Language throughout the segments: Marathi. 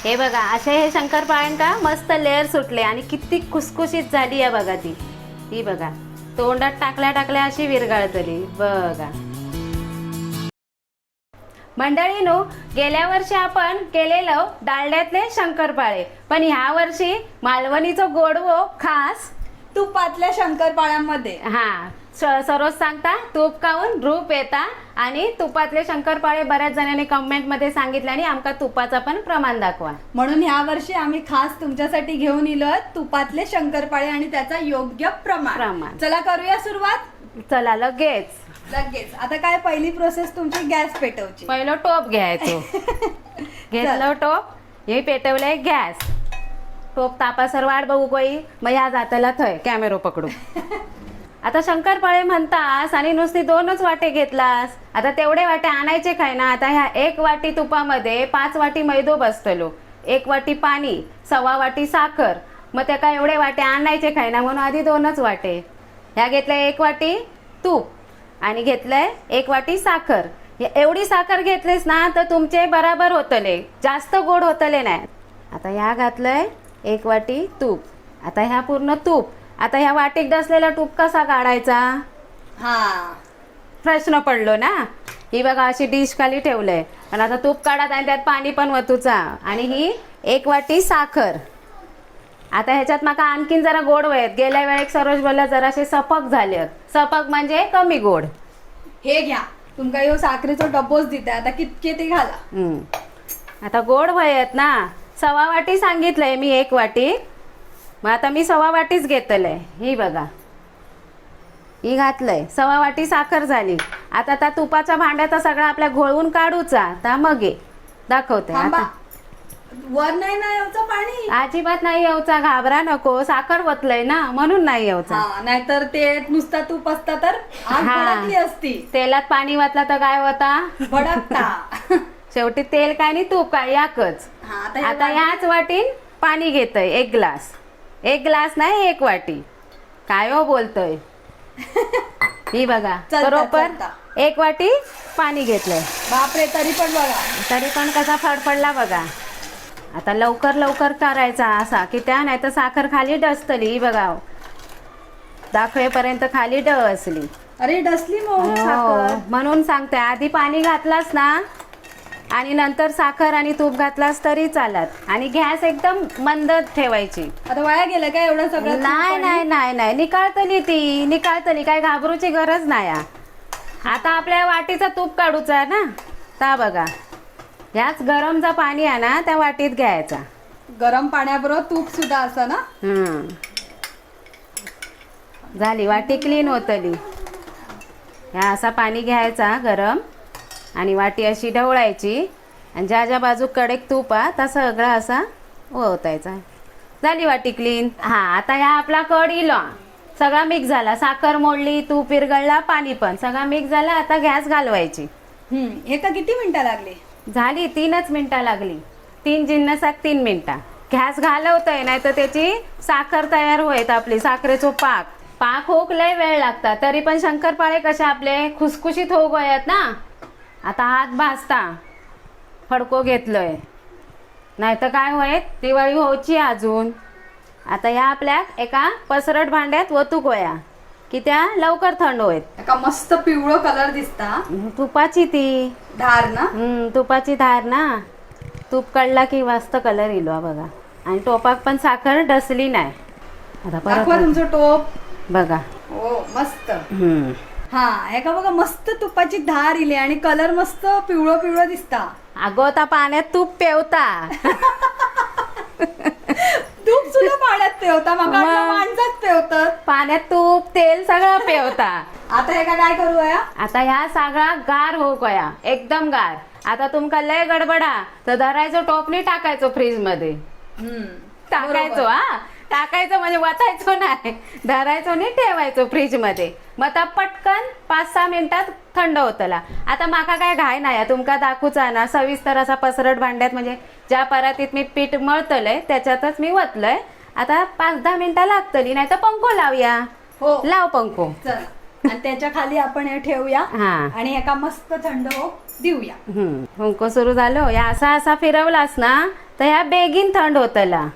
हे बघा असे हे शंकरपाळ्यांका मस्त लेअर सुटले आणि किती खुसखुशीत झाली आहे बघा ती. ही बघा तोंडात टाकल्या टाकल्या अशी विरघळतली बघा. मंडळीनो, गेल्या वर्षी आपण केलेलं डालड्यातले शंकरपाळे, पण ह्या वर्षी मालवणीचं गोडवो खास तुपातल्या शंकरपाळ्यांमध्ये. सरोज सांगता तूप खाऊन रूप येता आणि तुपातले शंकरपाळे बऱ्याच जणांनी कमेंट मध्ये सांगितले आणि आमका तुपाचा पण प्रमाण दाखवा. म्हणून ह्या वर्षी आम्ही खास तुमच्यासाठी घेऊन इलोय तुपातले शंकरपाळे आणि त्याचा योग्य प्रमाण. चला करूया सुरुवात. चला लगेच. आता काय पहिली प्रोसेस तुमची गॅस पेटवची. पहिलं टोप घ्यायचो. घेतलं टोप, हे पेटवलंय गॅस. टोप तापासर वाट बघू कोई, मग ह्या जाताला थय कॅमेरा पकडू. आता शंकरपाळे म्हणतास आणि नुसती 2च वाटे घेतलास. आता तेवढे वाटे आणायचे काय ना. आता ह्या 1 वाटी तुपामध्ये 5 वाटी मैदो बसतलो, 1 वाटी पाणी, 1.25 वाटी साखर. मग त्या काय एवढे वाटे आणायचे काय ना, म्हणून आधी 2च वाटे. ह्या घेतलंय 1 वाटी तूप आणि घेतलंय 1 वाटी साखर. एवढी साखर घेतलीस ना तर तुमचे बराबर होतले, जास्त गोड होतले नाही. आता ह्या घातलंय 1 वाटी तूप. आता ह्या पूर्ण तूप. आता ह्या वाटीत डसलेला तूप कसा काढायचा, प्रश्न पडलो ना. ही बघा अशी डिश खाली ठेवलंय आणि आता तूप काढत आणि त्यात पाणी पण वतूचा आणि ही 1 वाटी साखर. आता ह्याच्यात माका आणखीन जरा गोड वयत. गेल्या वेळेक सरोज बोलला जराशे सपक झाले. सपक म्हणजे कमी गोड. हे घ्या, तुमका यो साखरेचो डब्बोच दिते. आता कितके ते घाला. आता गोड वयत ना. 1.25 वाटी सांगितलंय मी 1 वाटी. मग आता मी 1.25 वाटीच घेतलंय. ही बघा, ही घातलंय. 1.25 वाटी साखर झाली. आता त्या तुपाच्या भांड्याचा सगळा आपल्या घोळवून काढूचा. ता मग दाखवते. आता वर नाही ना यावचं पाणी, अजिबात नाही यावचा. घाबरा नको, साखर वतलंय ना म्हणून नाही यावचा. नाहीतर ते नुसता तूप असता तर आग भडकली असती. तेलात पाणी वाटला तर काय होता, भडकता. शेवटी तेल काय आणि तूप काय याकच. आता ह्याच वाटीन पाणी घेतय 1 ग्लास. 1 ग्लास नाही 1 वाटी. काय हो बोलतोय. ही बघा बरोबर 1 वाटी पाणी घेतलंय. बापरे, तरी पण बघा, तरी पण कसा फडफडला बघा. आता लवकर लवकर करायचा असा की त्या नाही तर साखर खाली डसतली. बघा दाखवेपर्यंत खाली डसली. अरे डसली साखर. म्हणून सांगते आधी पाणी घातलास ना आणि नंतर साखर आणि तूप घातलास तरी चालत. आणि गॅस एकदम मंद ठेवायची. आता वाया गेलं काय एवढं सगळं. नाही नाही नाही नाही, निकाळतली ती निकाळतली. काय घाबरूची गरज नाही. आता आपल्या वाटीचा तूप काढूचा ना. ता बघा ह्याच गरमचा पाणी आहे ना त्या वाटीत घ्यायचा. गरम पाण्याबरोबर तूप सुद्धा असं ना. झाली वाटी क्लीन होतली. ह्या असा पाणी घ्यायचा गरम आणि वाटी अशी ढवळायची आणि ज्या ज्या बाजू कडेक तूप तसा सगळा असा ओतायचा. झाली वाटी क्लीन. आता ह्या आपला कड इलो सगळा मिक्स झाला. साखर मोडली, तूप विरघळला, पाणी पण सगळा मिक्स झाला. आता गॅस घालवायची. हे का किती मिनिटं लागली. झाली 3च मिनिटं लागली. 3 जिन्नसाक 3 मिनिटं. गॅस घालवतोय नाही तर त्याची साखर तयार होईत. आपली साखरेचो पाक होक लय वेळ लागतात. तरी पण शंकरपाळे कसे आपले खुसखुशीत होऊ गयात ना. आता हात भाजता फडको घेतलोय नाही तर काय होईत, दिवाळी होची अजून. आता या आपल्या एका पसरट भांड्यात वतूक वया की त्या लवकर थंड होईत. एका मस्त पिवळो कलर दिसता. तुपाची ती धार ना. तुपाची धार ना. तूप काढला की मस्त कलर इलो बघा. आणि टोपाक पण साखर डसली नाही. आता परत तुमचं टोप बघा. हो मस्त. हे का बघा मस्त तुपाची धार इली आणि कलर मस्त पिवळो पिवळो दिसता. अगो आता पाण्यात तूप पेवता. तूप सुद्धा पाण्यात पेवता. मग माणसात पेवतात. पाण्यात तूप तेल सगळं पेवता. आता हे का काय करू या. आता ह्या सगळा गार हो गया एकदम गार. आता तुमका लय गडबडा तर धरायचो टोपली टाकायचो फ्रीज मध्ये. टाकायचो टाकायचं म्हणजे वाचायचो नाही. धरायचो नाही ठेवायचो फ्रीज मध्ये. मग आता पटकन 5-6 मिनिटात थंड होतला. आता माका काय घाय नाही तुमका दाखवूचा ना. सविस्तर असा पसरट भांड्यात म्हणजे ज्या परातीत मी पीठ मळतलंय त्याच्यातच मी वतलंय. आता 5-10 मिनिटं लागतली. नाही तर पंखो लावूया. लाव पंखो. आणि त्याच्या खाली आपण हे ठेवूया आणि एका मस्त थंड हो देऊया. पंखो सुरू झालो. या असा असा फिरवलास ना तर ह्या बेगीन थंड होतला.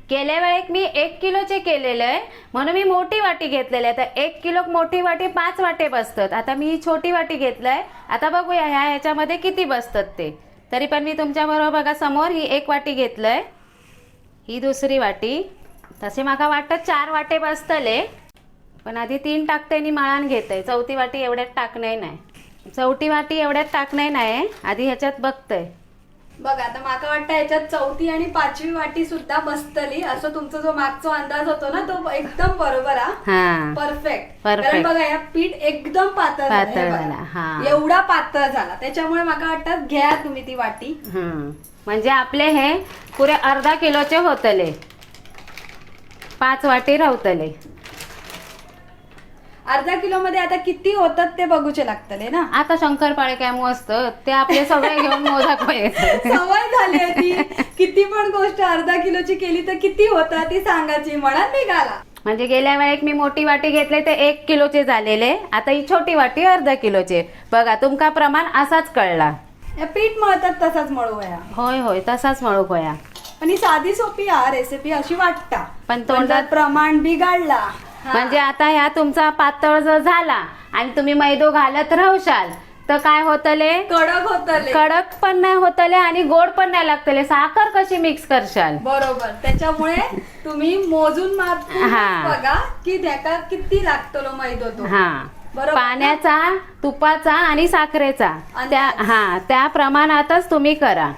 गेल्या वेळेक मी 1 किलोचे केलेलं आहे म्हणून मी मोठी वाटी घेतलेली आहे. तर 1 किलो मोठी वाटी 5 वाटे बसतात. आता मी ही छोटी वाटी घेतलंय. आता बघूया ह्याच्यामध्ये किती बसतात ते. तरी पण मी तुमच्याबरोबर बघा समोर ही 1 वाटी घेतलंय, ही दुसरी वाटी. तसे माका वाटतं 4 वाटे बसतले, पण आधी 3 टाकते आणि माळान घेते. चौथी वाटी एवढ्यात टाकणे नाही, चौथी वाटी एवढ्यात टाकणे नाही. आधी ह्याच्यात बघतंय. बघ आता माका वाटतं याच्यात चौथी आणि 5वी वाटी सुद्धा बसतली, असं तुमचा जो मागचा अंदाज होतो ना तो एकदम बरोबर हा, परफेक्ट. Perfect. कारण बघा या पीठ एकदम पातळ झालं, हे बघा. झाला. हा, एवढा पातळ झाला, त्याच्यामुळे माका वाटतं घ्या तुम्ही ती वाटी. म्हणजे आपले हे पुरे अर्धा किलोचे होतले, 5 वाटी राहतले. अर्धा किलो मध्ये आता किती होतात ते बघूचे लागतले ना. आता शंकरपाळे काय मस्त ते आपले सगळे घेऊन मोजाक पाहिजे. सवय झाली आहे ती, किती पण गोष्ट अर्धा किलोची केली तर किती होता ती सांगायची म्हणा निघाला. म्हणजे गेल्या वेळेक मी मोठी वाटी घेतले ते 1 किलोचे झालेले, आता ही छोटी वाटी अर्धा किलोचे. बघा तुमका प्रमाण असाच कळला. या पीठ मळतात तसाच मळूया. होय होय तसाच मळू होया. पण ही साधी सोपी रेसिपी अशी वाटता, पण तोंडात प्रमाण बिघडला म्हणजे आता ह्या तुमचा पातळ जर झाला आणि तुम्ही मैदो घालत राहशाल तर काय होतले, कडक होतले, कडक पण नाही होतले आणि गोड पण नाही लागतले. साखर कशी मिक्स करशाल. बरोबर, त्याच्यामुळे तुम्ही मोजून हा. बघा की त्याका किती लागतो मैदो तो. हा, बरोबर. पाण्याचा, तुपाचा आणि साखरेचा त्या प्रमाणातच तुम्ही करा.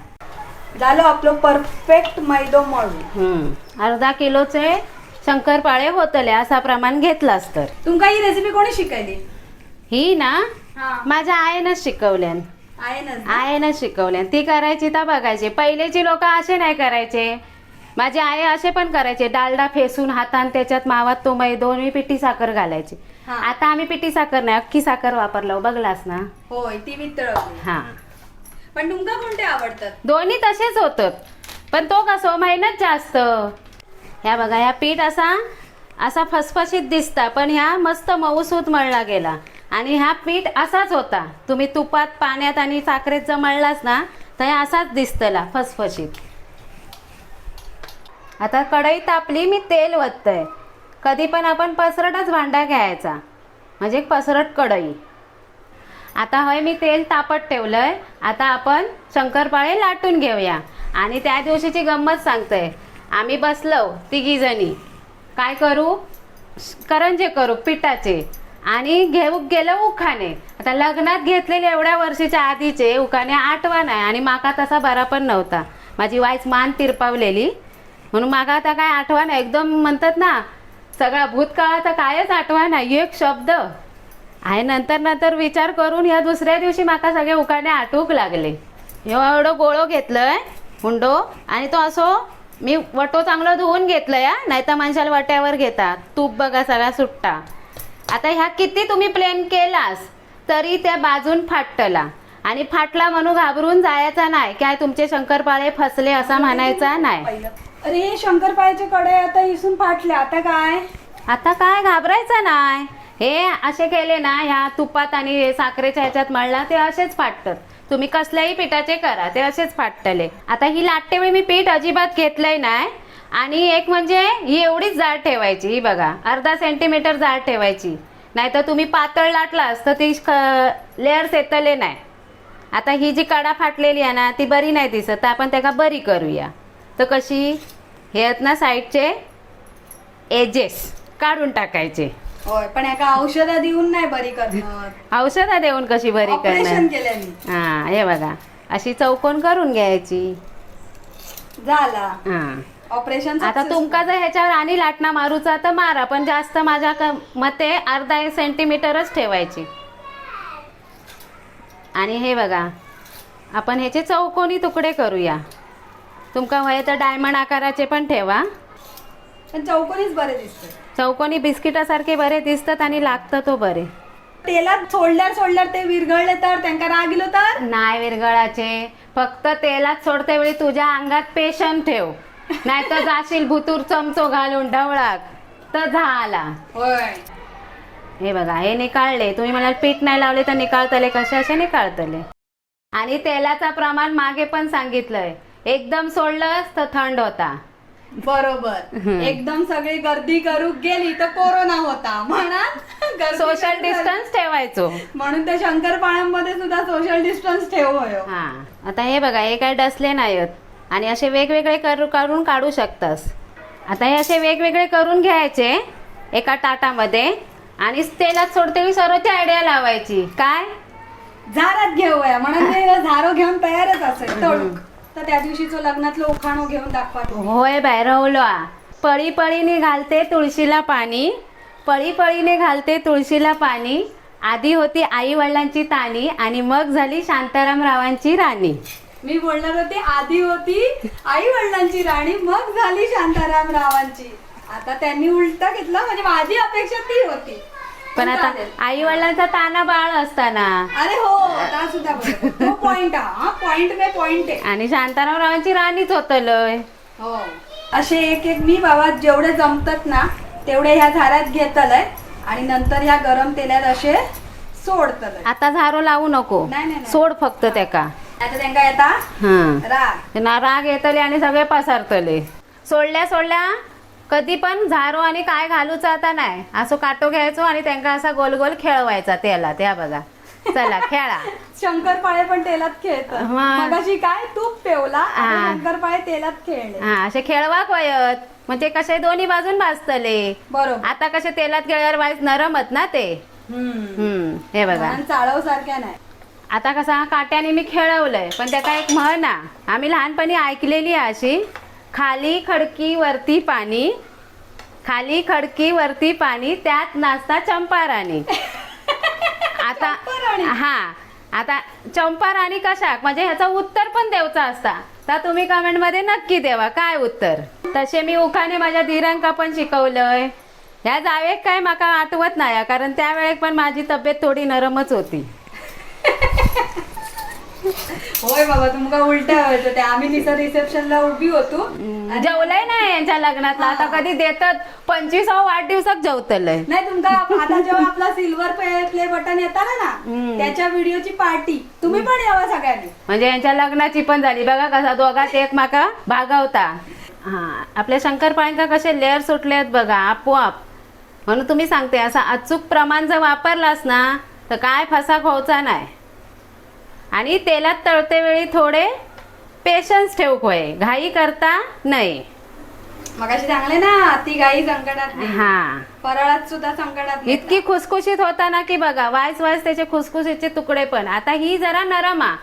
झालं आपलं परफेक्ट मैदो मळून. अर्धा किलोचे शंकरपाळे होतले असा प्रमाण घेतलास तर. तुमका ही रेसिपी कोणी शिकायली? ही ना हा. माझ्या आईनच शिकवल्यान. आईनच शिकवल्यान. ती करायची तर बघायची. पहिलेची लोक असे नाही करायचे. माझी आई असे पण करायचे, डालडा फेसून हातान त्याच्यात मावात तो मैदो मी पिठी साखर घालायची. आता आम्ही पिठी साखर नाही अख्खी साखर वापरलो, बघलास ना. होय, ती वितळवली. हा, पण तुमका कोणते आवडतात? दोन्ही तसेच होतात, पण तो कसं मेहनत जास्त. ह्या बघा ह्या पीठ असा फसफशीत दिसता, पण ह्या मस्त मऊसूत मळला गेला. आणि ह्या पीठ असाच होता. तुम्ही तुपात, पाण्यात आणि साखरेत जर मळलास ना तर ह्या असाच दिसतला फसफशीत. आता कढई तापली, मी तेल वततय. कधी पण आपण पसरटच भांडा घ्यायचा, म्हणजे पसरट कढई. आता होय मी तेल तापत ठेवलंय. आता आपण शंकरपाळे लाटून घेऊया. आणि त्या दिवशीची गंमत सांगतोय. आम्ही बसलो 3 जणी, काय करू, करंजे करू पिठाचे आणि घेऊ गेलो उखाणे. आता लग्नात घेतलेले एवढ्या वर्षीच्या आधीचे उखाणे आठवा नाही आणि माका तसा बरा पण नव्हता. माझी वाईच मान तिरपावलेली म्हणून माका आता काय आठवा नाही. एकदम म्हणतात ना सगळा भूतकाळाचा कायच आठवा नाही एक शब्द आहे. नंतर विचार करून ह्या दुसऱ्या दिवशी माका सगळे उखाणे आठवूक लागले. एवढं गोळो घेतलंय हुंडो आणि तो असो मी वटो चांगलं धुवून घेतलं या, नाही तर माणसाला वट्यावर घेतात. तूप बघा सगळा सुट्टा. आता ह्या किती तुम्ही प्लेन केलास तरी त्या बाजून फाटला आणि फाटला म्हणून घाबरून जायचा नाही, काय तुमचे शंकरपाळे फसले असा म्हणायचा नाही. अरे शंकरपाळ्याचे कडे आता इसून फाटले, आता काय घाबरायचं नाही. हे असे केले ना ह्या तुपात आणि साखरेच्या ह्याच्यात मळला ते असेच फाटतात. तुम्ही कसल्याही पिठाचे करा ते असेच फाटतले. आता ही लाटते वेळी मी पीठ अजिबात घेतलंय नाही. आणि एक म्हणजे ही एवढीच जाड ठेवायची. ही बघा अर्धा सेंटीमीटर जाड ठेवायची, नाहीतर तुम्ही पातळ लाटलास तर ती लेअर्स येतले नाही. आता ही जी कडा फाटलेली आहे ना ती बरी नाही दिसत, तर आपण त्याला बरी करूया. तर कशी, हे आहेत ना साईडचे एजेस काढून टाकायचे. होय, पण एका औषधा देऊन नाही बरी करणार. औषधा देऊन कशी बरी करणार. हा, हे बघा अशी चौकोन करून घ्यायची. झाला हा ऑपरेशन. आता तुमका जर ह्याच्यावर आणि लाटणा मारूचा तर मारा, पण जास्त माझ्या मते अर्धा 1 सेंटीमीटरच ठेवायची. आणि हे बघा आपण ह्याचे चौकोनी तुकडे करूया. तुमका हवे तर डायमंड आकाराचे पण ठेवा, पण चौकोनीच बरे दिसतात. चौकोनी बिस्किटासारखे बरे दिसतात आणि लागतं तो बरे. तेलात सोडल्यावर ते विरघळले तर त्यांना राग गेलो तर नाही विरघळाचे. फक्त तेलात सोडते वेळी तुझ्या अंगात पेशन ठेव, नाही तर जाशील भुतूर चमचो घालून ढवळाक तर झाला. होय, हे बघा हे निकाळले. तुम्ही मला पीठ नाही लावले तर निकाळतले कसे, असे निकाळतले. आणि तेलाचा प्रमाण मागे पण सांगितलंय एकदम सोडलं तर थंड होता. बरोबर. एकदम सगळी गर्दी करू गेली तर कोरोना होता म्हणा. सोशल डिस्टन्स ठेवायचो. म्हणून त्या शंकरपाळ्यांमध्ये सुद्धा सोशल डिस्टन्स ठेवूया. हा आता हे बघा, हे काय डसले नाहीत आणि असे वेगवेगळे करून काढू शकतास. आता हे असे वेगवेगळे करून घ्यायचे एका ताटामध्ये आणि तेलात सोडते सर्वची आयडिया लावायची. काय झारात घेऊया म्हणून ते झारो घेऊन तयारच असेल तळूक. तर त्या दिवशीचं लग्नातलं उखाणो घेऊन दाखवा. होय बाय रवलो. पळी पळीने घालते तुळशीला पाणी, पळी पळीने घालते तुळशीला पाणी. आधी होती आई वडिलांची ताणी आणि मग झाली शांतारामरावांची राणी. मी बोलणार होते आधी होती आई वडिलांची राणी मग झाली शांतारामरावांची. आता त्यांनी उलट घेतलं म्हणजे माझी अपेक्षा ती होती. पण आता आई वडिलांचा ताना बाळ असताना. अरे हो त्या सुद्धा तो पॉइंट हा पॉइंट मे पॉइंट आहे. आणि शांतारामरावांची राणीच होतलय. हो असे एक एक मी बाबा जेवढे जमतात ना तेवढे ह्या झाऱ्यात घेतलंय आणि नंतर ह्या गरम तेलात असे सोडतलंय. आता झारो लावू नको, नाही. सोड फक्त त्याका. आता त्यांना येता राग ना राग येतले आणि सगळे पसरतले. सोडल्या कधी पण झारो आणि काय घालूचं आता नाही. असं काटो घ्यायचो आणि त्यांना असा गोल गोल खेळवायचा तेलात. त्या बघा चला खेळा. शंकरपाळे पण तेलात खेळतात. मगाशी काय तूप पेवला शंकरपाळे तेलात खेळले. हा असे खेळवा वयत म्हणजे कसे दोन्ही बाजून भाजतले. बरोबर. आता कसे तेलात गेल्यावर वाईस नरमत ना ते. हे बघा चाळव सारख्या नाही. आता कसा काट्याने मी खेळवलंय पण त्याचा एक म्हण आम्ही लहानपणी ऐकलेली आहे अशी, खाली खडकी वरती पाणी, खाली खडकी वरती पाणी, त्यात नाचता चंपा राणी. आता आता चंपा राणी कशा म्हणजे ह्याचं उत्तर पण देवचा असता तर तुम्ही कमेंट मध्ये नक्की देवा काय उत्तर. तसे मी उखाणे माझ्या धीरांका पण शिकवलंय. ह्या जावेक काय माका आठवत नाही कारण त्यावेळेस पण माझी तब्येत थोडी नरमच होती. होय बाबा तुमका उलट्या व्हायचं ते आम्ही निसर रिसेप्शनला उभी होतो. जेवलंय नाही यांच्या लग्नातला. आता कधी देतात 25वा वाढदिवसात जेवतलंय. नाही तुमका आता जेव्हा आपला सिल्वर प्ले बटन येतात ना त्याच्या व्हिडिओची पार्टी तुम्ही पण यावा सगळ्यांनी. म्हणजे यांच्या लग्नाची पण झाली बघा कसा दोघात एक माका भागवता. आपल्या शंकरपाळ्यांका कसे लेअर सुटले आहेत बघा आपोआप. म्हणून तुम्ही सांगते असा अचूक प्रमाण जर वापरलास ना तर काय फसा खायचा नाही. आणि तेलात तळते वेळी थोडे पेशन्स ठेवू होय, घाई करता नाही. मगाशी चांगले ना ती गाई संकटात नाही. हा फराळात सुद्धा संकटात नाही. इतकी खुसखुशीत होता ना की बघा वायस त्याचे खुसखुशीचे तुकडे पण. आता ही जरा नरमा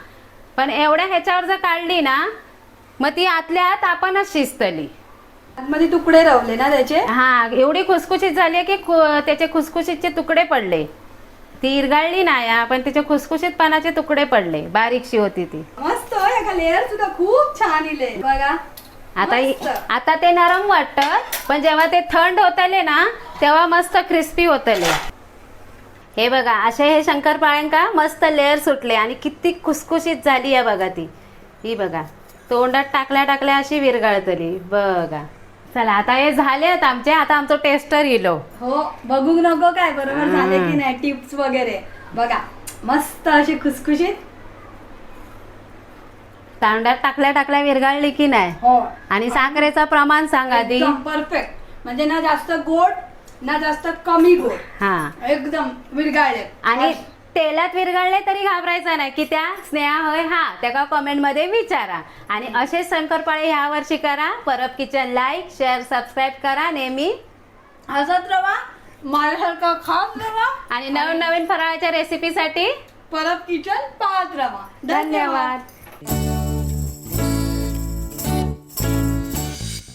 पण एवढ्या ह्याच्यावर जर काढली ना मग ती आतल्या आत आपणच शिजतली. मध्ये तुकडे रवले ना त्याचे. हा एवढी खुसखुशीत झाली की त्याचे खुसखुशीतचे तुकडे पडले. ती इरगाळली नाही पण तिचे खुसखुशीत पानाचे तुकडे पडले. बारीकशी होती ती. मस्त लेअर सुद्धा खूप छान इले बघा. आता ते नरम वाटत पण जेव्हा ते थंड होतले ना तेव्हा मस्त क्रिस्पी होतले. हे बघा असे हे शंकरपाळ्यांका मस्त लेअर सुटले आणि किती खुसखुशीत झाली आहे बघा ती. ही बघा तोंडात टाकल्या अशी विरघळतली बघा. चला आता हे झालेत आमचे. आता आमचं टेस्टर इलो. हो बघू नको काय बरोबर झाले की नाही टिप्स वगैरे बघा मस्त अशी खुसखुशीत. तांड्यात टाकल्या विरघळली की नाही. हो आणि साखरेचं प्रमाण सांग आधी. परफेक्ट म्हणजे ना जास्त गोड ना जास्त कमी गोड. हा एकदम विरघळले. आणि तेलात विरघळले तरी घाबरायचं नाही की त्या स्नेहा होय हा त्या कमेंट मध्ये विचारा. आणि असेच शंकरपाळे ह्या वर्षी करा. Parab kitchen like share subscribe करा. नेहमी हसत रवा माझ्यासारखा खात रवा आणि नवीन फराळाच्या रेसिपीसाठी परब किचन पाहत रवा. धन्यवाद.